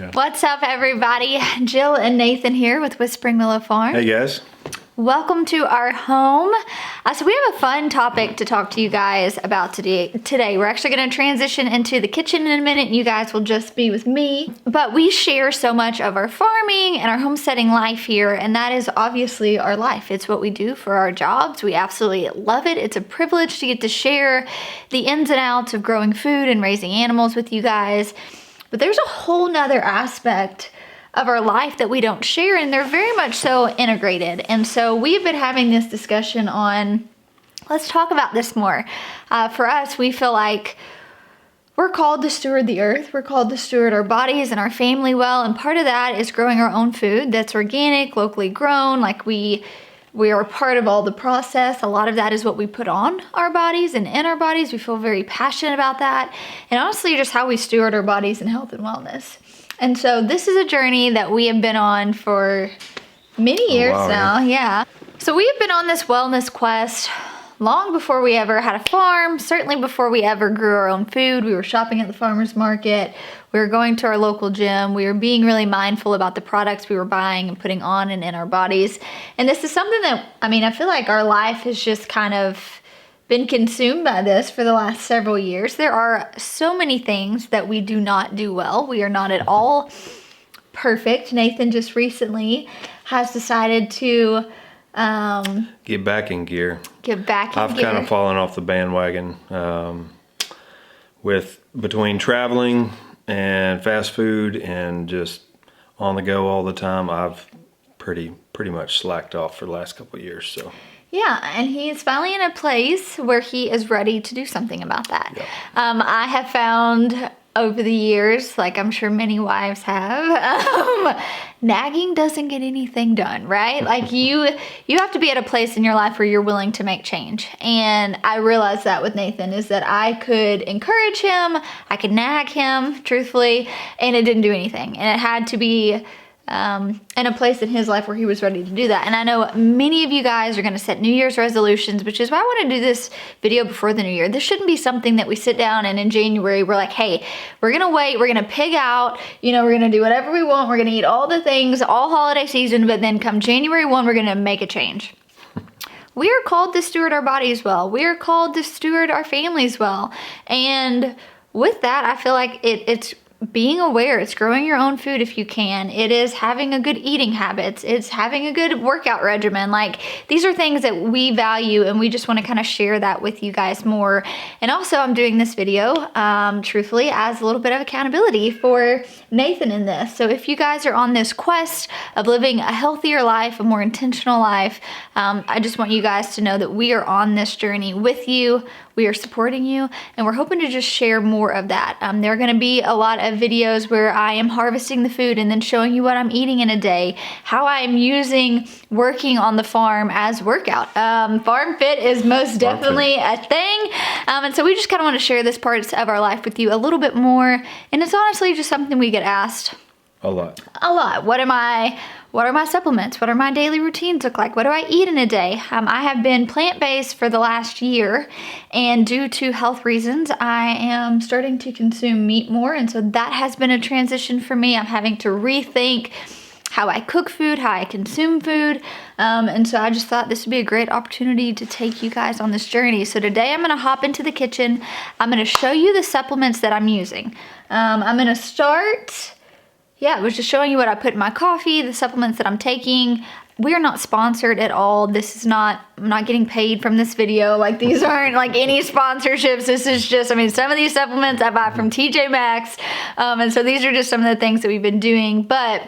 Yeah. What's up, everybody? Jill and Nathan here with Whispering Willow Farm. Hey guys. Welcome to our home. So we have a fun topic to talk to you guys about today. We're actually going to transition into the kitchen in a minute. You guys will just be with me. But we share so much of our farming and our homesteading life here, and that is obviously our life. It's what we do for our jobs. We absolutely love it. It's a privilege to get to share the ins and outs of growing food and raising animals with you guys. But there's a whole nother aspect of our life that we don't share, and they're very much so integrated. And so we've been having this discussion on, let's talk about this more. For us, we feel like we're called to steward the earth. We're called to steward our bodies and our family well. And part of that is growing our own food that's organic, locally grown. Like we are part of all the process. A lot of that is what we put on our bodies and in our bodies. We feel very passionate about that. And honestly, just how we steward our bodies and health and wellness. And so this is a journey that we have been on for many years now. Yeah. So we have been on this wellness quest long before we ever had a farm, certainly before we ever grew our own food. We were shopping at the farmer's market. We were going to our local gym. We were being really mindful about the products we were buying and putting on and in our bodies. And this is something that, I feel like our life has just kind of been consumed by this for the last several years. There are so many things that we do not do well. We are not at all perfect. Nathan just recently has decided to get back in gear. I've kind of fallen off the bandwagon with between traveling and fast food and just on the go all the time. I've pretty much slacked off for the last couple of years. So. Yeah, and he's finally in a place where he is ready to do something about that. Yep. I have found over the years, like I'm sure many wives have, nagging doesn't get anything done, right? Like you have to be at a place in your life where you're willing to make change. And I realized that with Nathan is that I could encourage him, I could nag him, truthfully, and it didn't do anything. And it had to be in a place in his life where he was ready to do that. And I know many of you guys are going to set New Year's resolutions, which is why I want to do this video before the new year. This shouldn't be something that we sit down and in January we're like, hey, we're going to wait, we're going to pig out, we're going to do whatever we want, we're going to eat all the things all holiday season, but then come January 1, we're going to make a change. We are called to steward our bodies well. We are called to steward our families well. And with that, I feel like it's being aware. It's growing your own food if you can. It is having a good eating habits. It's having a good workout regimen. Like these are things that we value, and we just want to kind of share that with you guys more. And also I'm doing this video, truthfully, as a little bit of accountability for Nathan in this. So if you guys are on this quest of living a healthier life, a more intentional life, I just want you guys to know that we are on this journey with you. We are supporting you, and we're hoping to just share more of that. There are going to be a lot of videos where I am harvesting the food and then showing you what I'm eating in a day, how I am using working on the farm as workout. Farm fit is most definitely a thing, and so we just kind of want to share this part of our life with you a little bit more, and it's honestly just something we get asked A lot. What are my supplements? What are my daily routines look like? What do I eat in a day? I have been plant-based for the last year, and due to health reasons, I am starting to consume meat more, and so that has been a transition for me. I'm having to rethink how I cook food, how I consume food, and so I just thought this would be a great opportunity to take you guys on this journey. So today I'm going to hop into the kitchen. I'm going to show you the supplements that I'm using. I'm going to start... Yeah, I was just showing you what I put in my coffee, the supplements that I'm taking. We are not sponsored at all. I'm not getting paid from this video. Like these aren't like any sponsorships. This is just, some of these supplements I buy from TJ Maxx. And so these are just some of the things that we've been doing. But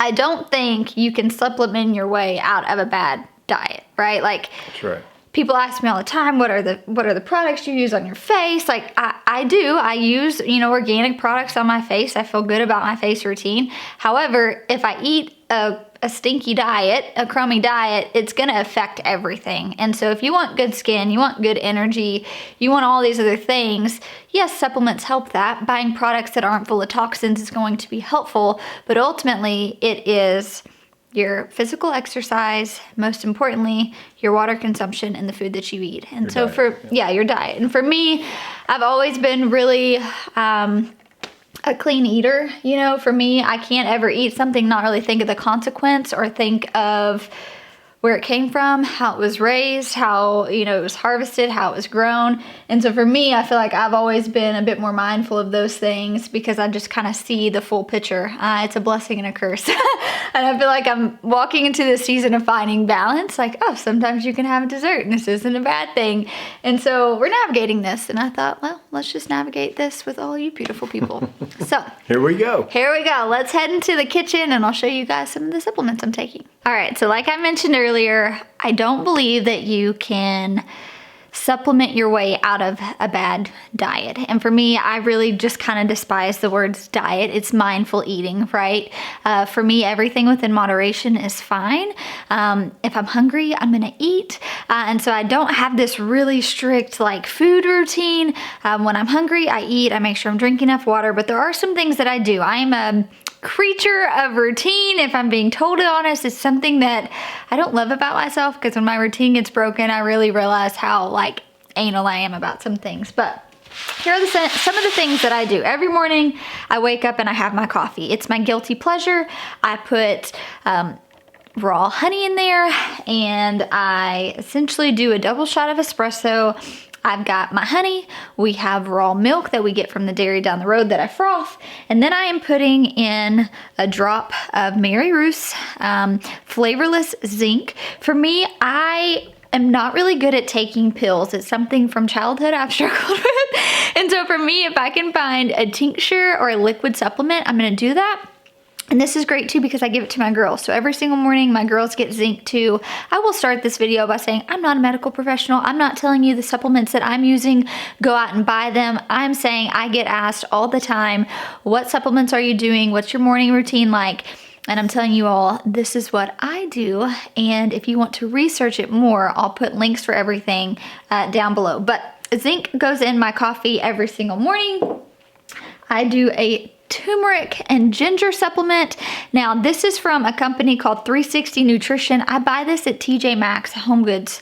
I don't think you can supplement your way out of a bad diet, right? Like, that's right. People ask me all the time, what are the products you use on your face? Like I use, organic products on my face. I feel good about my face routine. However, if I eat a stinky diet, a crummy diet, it's going to affect everything. And so if you want good skin, you want good energy, you want all these other things, yes, supplements help that. Buying products that aren't full of toxins is going to be helpful, but ultimately it is your physical exercise, most importantly, your water consumption and the food that you eat. And your diet. And for me, I've always been really a a clean eater. You know, for me, I can't ever eat something, not really think of the consequence or think of where it came from, how it was raised, how, you know, it was harvested, how it was grown. And so for me, I feel like I've always been a bit more mindful of those things because I just kind of see the full picture. It's a blessing and a curse. And I feel like I'm walking into this season of finding balance. Like, oh, sometimes you can have a dessert and this isn't a bad thing. And so we're navigating this. And I thought, well, let's just navigate this with all you beautiful people. So Here we go. here we go. Let's head into the kitchen and I'll show you guys some of the supplements I'm taking. All right, so like I mentioned earlier, I don't believe that you can supplement your way out of a bad diet. And for me, I really just kind of despise the words diet. It's mindful eating, right? For me, everything within moderation is fine. If I'm hungry, I'm gonna eat. And so I don't have this really strict like food routine. When I'm hungry, I eat. I make sure I'm drinking enough water, but there are some things that I do. I am a creature of routine. If I'm being totally honest, it's something that I don't love about myself because when my routine gets broken, I really realize how like anal I am about some things. But here are some of the things that I do. Every morning I wake up and I have my coffee. It's my guilty pleasure. I put raw honey in there and I essentially do a double shot of espresso. I've got my honey, we have raw milk that we get from the dairy down the road that I froth, and then I am putting in a drop of Mary Ruth's flavorless zinc. For me, I am not really good at taking pills. It's something from childhood I've struggled with. And so for me, if I can find a tincture or a liquid supplement, I'm gonna do that. And this is great too because I give it to my girls. So every single morning my girls get zinc too. I will start this video by saying I'm not a medical professional. I'm not telling you the supplements that I'm using, go out and buy them. I'm saying I get asked all the time, what supplements are you doing? What's your morning routine like? And I'm telling you all, this is what I do. And if you want to research it more, I'll put links for everything down below. But zinc goes in my coffee every single morning. I do a turmeric and ginger supplement. Now this is from a company called 360 Nutrition. I buy this at TJ Maxx home goods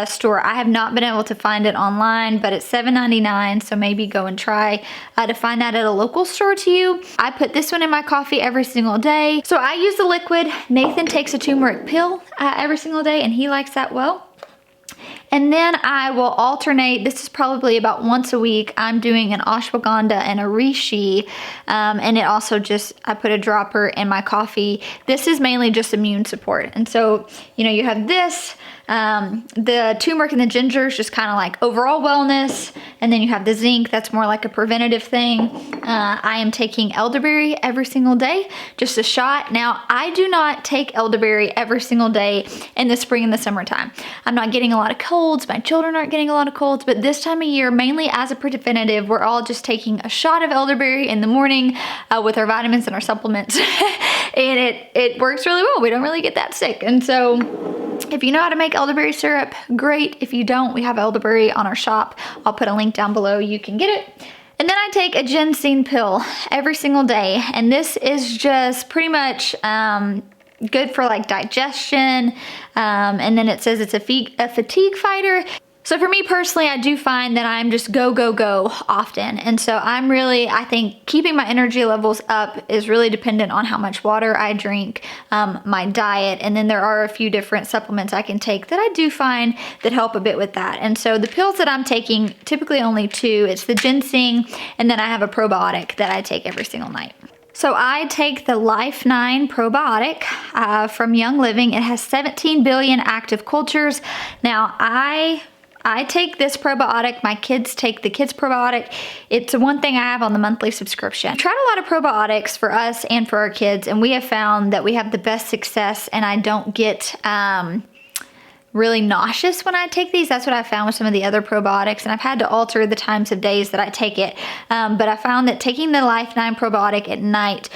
store. I have not been able to find it online, but it's $7.99, so maybe go and try to find that at a local store to you. I put this one in my coffee every single day. So I use the liquid. Nathan takes a turmeric pill every single day and he likes that well. And then I will alternate, this is probably about once a week, I'm doing an ashwagandha and a reishi, and it also just, I put a dropper in my coffee. This is mainly just immune support. And so, you know, you have this, the turmeric and the ginger is just kind of like overall wellness, and then you have the zinc, that's more like a preventative thing. I am taking elderberry every single day, just a shot. Now, I do not take elderberry every single day in the spring and the summertime. I'm not getting a lot of colds, my children aren't getting a lot of colds, but this time of year, mainly as a preventative, we're all just taking a shot of elderberry in the morning with our vitamins and our supplements. And it works really well. We don't really get that sick. And so if you know how to make elderberry syrup, great. If you don't, we have elderberry on our shop. I'll put a link down below. You can get it. And then I take a ginseng pill every single day. And this is just pretty much good for like digestion. And then it says it's a fatigue fighter. So for me personally, I do find that I'm just go, go, go often. And so I'm really, I think keeping my energy levels up is really dependent on how much water I drink, my diet. And then there are a few different supplements I can take that I do find that help a bit with that. And so the pills that I'm taking, typically only two, it's the ginseng, and then I have a probiotic that I take every single night. So I take the Life 9 probiotic from Young Living. It has 17 billion active cultures. Now I take this probiotic, my kids take the kids probiotic. It's one thing I have on the monthly subscription. I tried a lot of probiotics for us and for our kids, and we have found that we have the best success, and I don't get really nauseous when I take these. That's what I found with some of the other probiotics, and I've had to alter the times of days that I take it. But I found that taking the Life 9 probiotic at night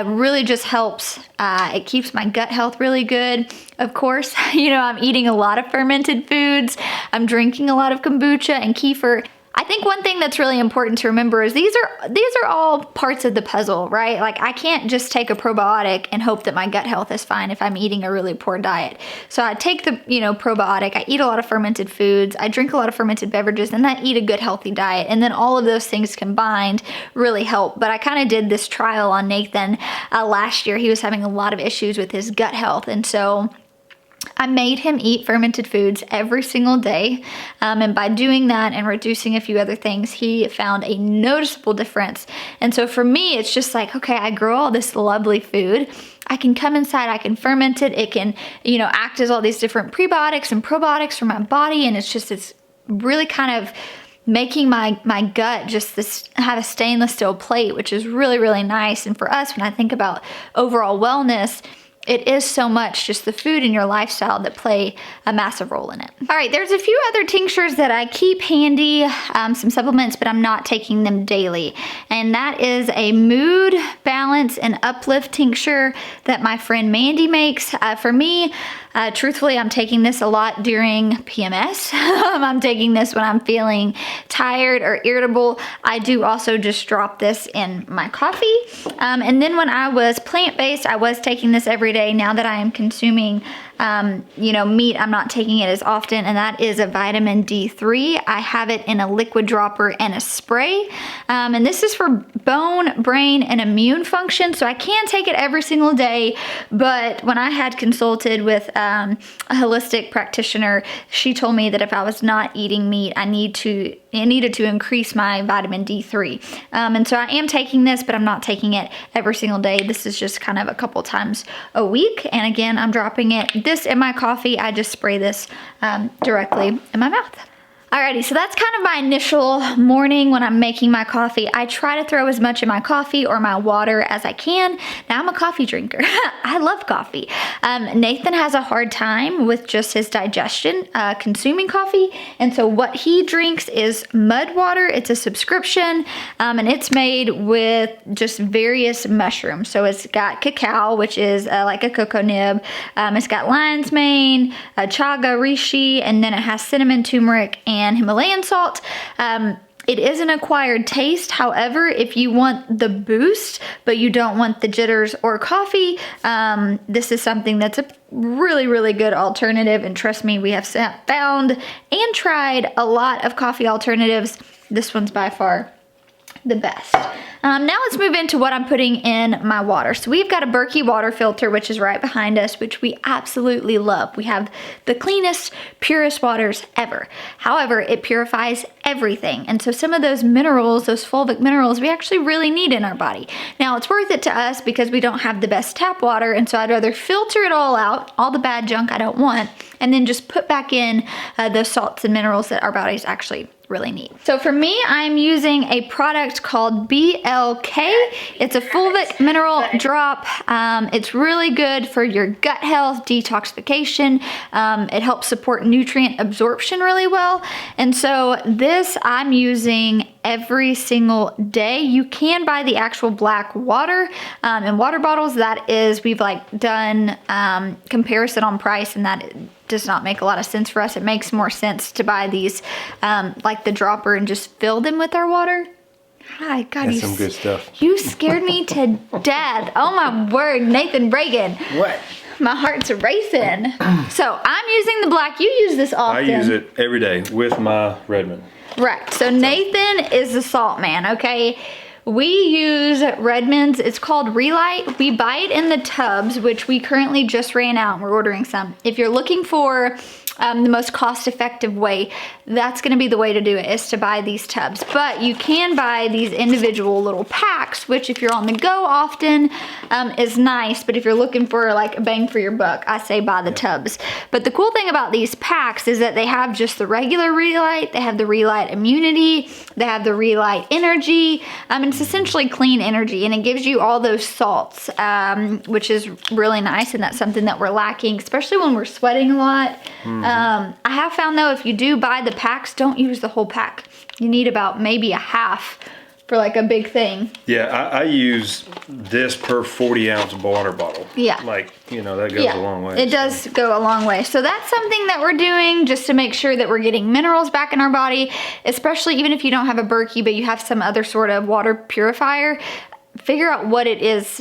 really just helps. It keeps my gut health really good. Of course, you know, I'm eating a lot of fermented foods. I'm drinking a lot of kombucha and kefir. I think one thing that's really important to remember is these are all parts of the puzzle, right? Like I can't just take a probiotic and hope that my gut health is fine if I'm eating a really poor diet. So I take the, probiotic, I eat a lot of fermented foods, I drink a lot of fermented beverages, and I eat a good healthy diet. And then all of those things combined really help. But I kind of did this trial on Nathan last year. He was having a lot of issues with his gut health. And so I made him eat fermented foods every single day. And by doing that and reducing a few other things, he found a noticeable difference. And so for me, it's just like, okay, I grow all this lovely food. I can come inside, I can ferment it. It can, act as all these different prebiotics and probiotics for my body. And it's really kind of making my gut just have a stainless steel plate, which is really, really nice. And for us, when I think about overall wellness, it is so much just the food and your lifestyle that play a massive role in it. All right, there's a few other tinctures that I keep handy, some supplements, but I'm not taking them daily. And that is a mood balance and uplift tincture that my friend Mandy makes. For me, truthfully, I'm taking this a lot during PMS. I'm taking this when I'm feeling tired or irritable. I do also just drop this in my coffee. And then when I was plant-based, I was taking this every day. Now that I am consuming meat, I'm not taking it as often, and that is a vitamin D3. I have it in a liquid dropper and a spray. And this is for bone, brain, and immune function. So I can take it every single day, but when I had consulted with a holistic practitioner, she told me that if I was not eating meat, I needed to increase my vitamin D3. And so I am taking this, but I'm not taking it every single day. This is just kind of a couple times a week. And again, I'm dropping this in my coffee. I just spray this directly in my mouth. Alrighty, so that's kind of my initial morning when I'm making my coffee. I try to throw as much in my coffee or my water as I can. Now I'm a coffee drinker. I love coffee. Nathan has a hard time with just his digestion consuming coffee. And so what he drinks is MudWTR. It's a subscription and it's made with just various mushrooms. So it's got cacao, which is like a cocoa nib. It's got lion's mane, chaga, reishi, and then it has cinnamon, turmeric, and Himalayan salt. It is an acquired taste. However, if you want the boost, but you don't want the jitters or coffee, this is something that's a really, really good alternative. And trust me, we have found and tried a lot of coffee alternatives. This one's by far the best. Now let's move into what I'm putting in my water. So we've got a Berkey water filter, which is right behind us, which we absolutely love. We have the cleanest, purest waters ever. However, it purifies everything. And so some of those minerals, those fulvic minerals, we actually really need in our body. Now it's worth it to us because we don't have the best tap water. And so I'd rather filter it all out, all the bad junk I don't want, and then just put back in those salts and minerals that our bodies actually really need. So for me, I'm using a product called BLK. It's a fulvic mineral drop. It's really good for your gut health, detoxification. It helps support nutrient absorption really well. And so this I'm using every single day. You can buy the actual black water in water bottles. That is, we've done comparison on price, and that does not make a lot of sense for us. It makes more sense to buy these like the dropper and just fill them with our water. Hi, God, That's some good stuff. You scared me to death. Oh my word, Nathan Reagan. What? My heart's racing. So I'm using the black. You use this often. I use it every day with my Redmond. Right. So Nathan is the salt man, okay? We use Redmond's. It's called Relight. We buy it in the tubs, which we currently just ran out and we're ordering some. If you're looking for the most cost-effective way, that's going to be the way to do it, is to buy these tubs. But you can buy these individual little packs, which if you're on the go often is nice. But if you're looking for like a bang for your buck, I say buy the tubs. But the cool thing about these packs is that they have just the regular Relight, they have the Relight Immunity, they have the Relight Energy, and it's essentially clean energy, and it gives you all those salts, which is really nice, and that's something that we're lacking, especially when we're sweating a lot. I have found though, if you do buy the packs, don't use the whole pack. You need about maybe a half for like a big thing. Yeah, I use this per 40-ounce water bottle. Yeah. Like, you know, that goes a long way. It does go a long way. So that's something that we're doing just to make sure that we're getting minerals back in our body, especially even if you don't have a Berkey, but you have some other sort of water purifier. Figure out what it is,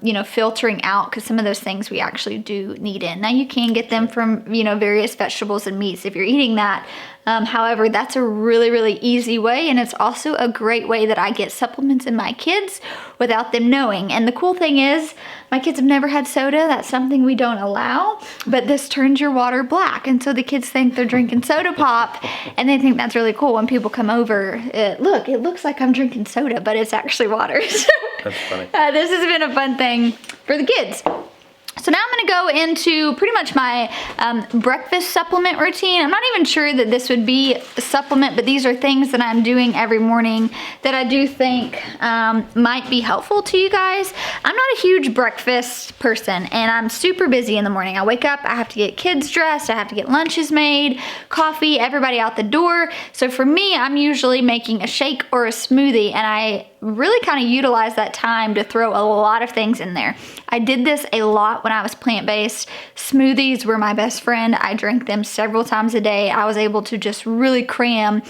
you know, filtering out, because some of those things we actually do need in. Now you can get them from, you know, various vegetables and meats if you're eating that. However, that's a really, really easy way, and it's also a great way that I get supplements in my kids without them knowing. And the cool thing is, my kids have never had soda. That's something we don't allow, but this turns your water black, and so the kids think they're drinking soda pop, and they think that's really cool when people come over. Look, it looks like I'm drinking soda, but it's actually water. That's funny. This has been a fun thing for the kids. So now I'm gonna go into pretty much my breakfast supplement routine. I'm not even sure that this would be a supplement, but these are things that I'm doing every morning that I do think might be helpful to you guys. I'm not a huge breakfast person, and I'm super busy in the morning. I wake up, I have to get kids dressed, I have to get lunches made, coffee, everybody out the door. So for me, I'm usually making a shake or a smoothie, and I really kind of utilize that time to throw a lot of things in there. I did this a lot when I was plant-based. Smoothies were my best friend. I drank them several times a day. I was able to just really cram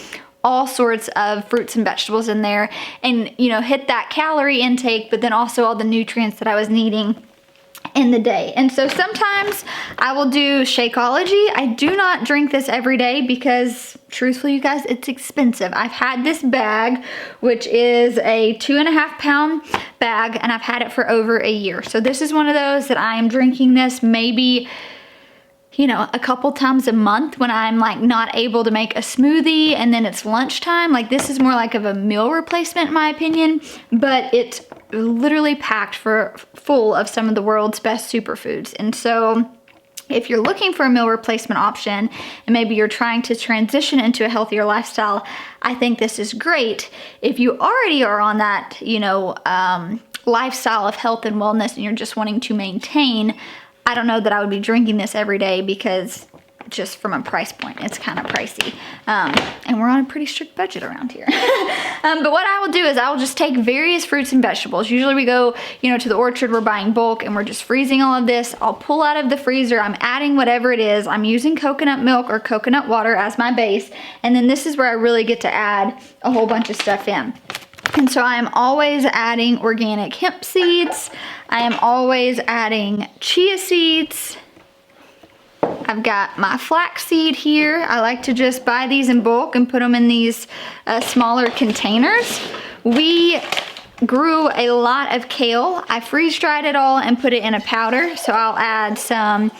all sorts of fruits and vegetables in there and, you know, hit that calorie intake, but then also all the nutrients that I was needing in the day. And so sometimes I will do Shakeology. I do not drink this every day because, truthfully, you guys, it's expensive. I've had this bag, which is a 2.5 pound bag, and I've had it for over a year. So this is one of those that I am drinking this maybe, you know, a couple times a month when I'm like not able to make a smoothie and then it's lunchtime. Like, this is more like of a meal replacement in my opinion, but it's literally packed full of some of the world's best superfoods. And so if you're looking for a meal replacement option and maybe you're trying to transition into a healthier lifestyle, I think this is great. If you already are on that, you know, lifestyle of health and wellness and you're just wanting to maintain, I don't know that I would be drinking this every day because just from a price point, it's kind of pricey. And we're on a pretty strict budget around here. But what I will do is I will just take various fruits and vegetables. Usually we go, you know, to the orchard, we're buying bulk and we're just freezing all of this. I'll pull out of the freezer, I'm adding whatever it is. I'm using coconut milk or coconut water as my base. And then this is where I really get to add a whole bunch of stuff in. And so I'm always adding organic hemp seeds. I am always adding chia seeds. I've got my flaxseed here. I like to just buy these in bulk and put them in these smaller containers. We grew a lot of kale. I freeze dried it all and put it in a powder. So I'll add some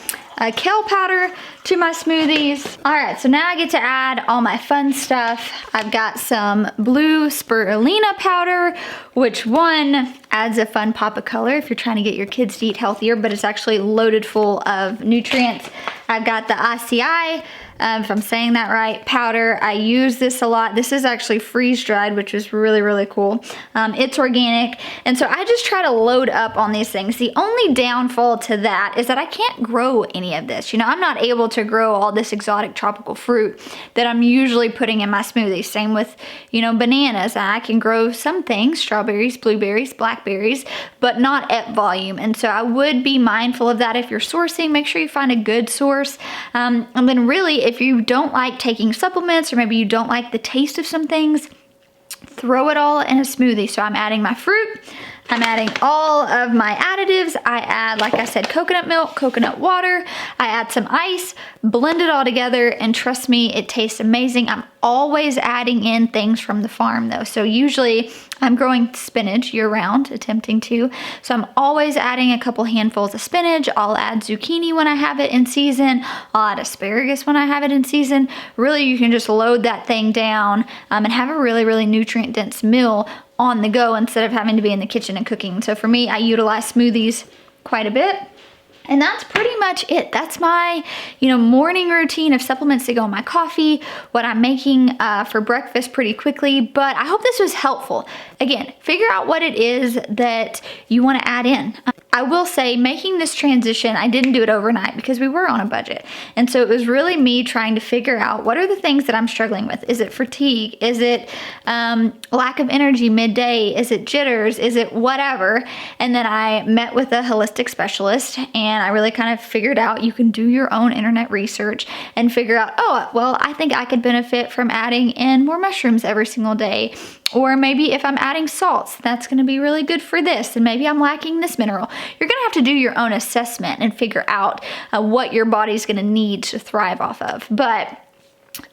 kale powder to my smoothies. All right, so now I get to add all my fun stuff. I've got some blue spirulina powder, which one adds a fun pop of color if you're trying to get your kids to eat healthier, but it's actually loaded full of nutrients. I've got the ICI, if I'm saying that right, powder. I use this a lot. This is actually freeze dried, which is really, really cool. It's organic. And so I just try to load up on these things. The only downfall to that is that I can't grow any of this. You know, I'm not able to grow all this exotic tropical fruit that I'm usually putting in my smoothies. Same with, you know, bananas. I can grow some things, strawberries, blueberries, blackberries, but not at volume. And so I would be mindful of that if you're sourcing. Make sure you find a good source. And then really, if you don't like taking supplements or maybe you don't like the taste of some things, throw it all in a smoothie. So I'm adding my fruit, I'm adding all of my additives. I add, like I said, coconut milk, coconut water. I add some ice, blend it all together, and trust me, it tastes amazing. I'm always adding in things from the farm though. So usually I'm growing spinach year round, attempting to. So I'm always adding a couple handfuls of spinach. I'll add zucchini when I have it in season. I'll add asparagus when I have it in season. Really, you can just load that thing down and have a really, really nutrient dense meal on the go instead of having to be in the kitchen and cooking. So for me, I utilize smoothies quite a bit. And that's pretty much it. That's my, you know, morning routine of supplements to go in my coffee, what I'm making for breakfast pretty quickly. But I hope this was helpful. Again, figure out what it is that you want to add in. I will say, making this transition, I didn't do it overnight because we were on a budget. And so it was really me trying to figure out what are the things that I'm struggling with. Is it fatigue? Is it lack of energy midday? Is it jitters? Is it whatever? And then I met with a holistic specialist, and I really kind of figured out you can do your own internet research and figure out, oh, well, I think I could benefit from adding in more mushrooms every single day. Or maybe if I'm adding salts, that's going to be really good for this. And maybe I'm lacking this mineral. You're going to have to do your own assessment and figure out what your body's going to need to thrive off of. But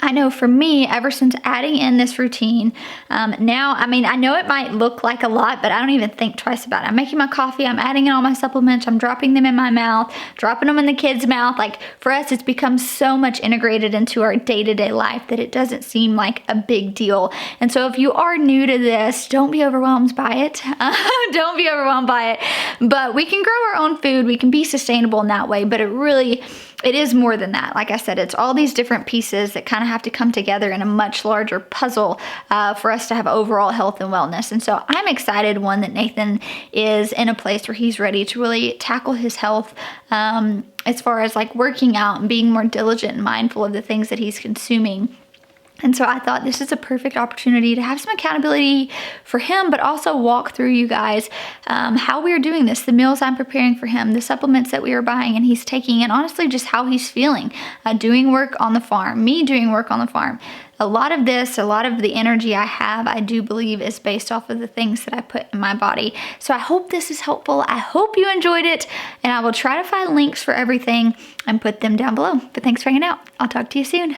I know for me, ever since adding in this routine, now, I mean, I know it might look like a lot, but I don't even think twice about it. I'm making my coffee, I'm adding in all my supplements, I'm dropping them in my mouth, dropping them in the kids' mouth. Like, for us, it's become so much integrated into our day-to-day life that it doesn't seem like a big deal. And so if you are new to this, don't be overwhelmed by it. Don't be overwhelmed by it. But we can grow our own food, we can be sustainable in that way, but it is more than that. Like I said, it's all these different pieces that kind of have to come together in a much larger puzzle for us to have overall health and wellness. And so I'm excited, one, that Nathan is in a place where he's ready to really tackle his health as far as like working out and being more diligent and mindful of the things that he's consuming. And so I thought this is a perfect opportunity to have some accountability for him, but also walk through you guys how we are doing this, the meals I'm preparing for him, the supplements that we are buying and he's taking, and honestly just how he's feeling, doing work on the farm, me doing work on the farm. A lot of this, a lot of the energy I have, I do believe is based off of the things that I put in my body. So I hope this is helpful. I hope you enjoyed it, and I will try to find links for everything and put them down below. But thanks for hanging out. I'll talk to you soon.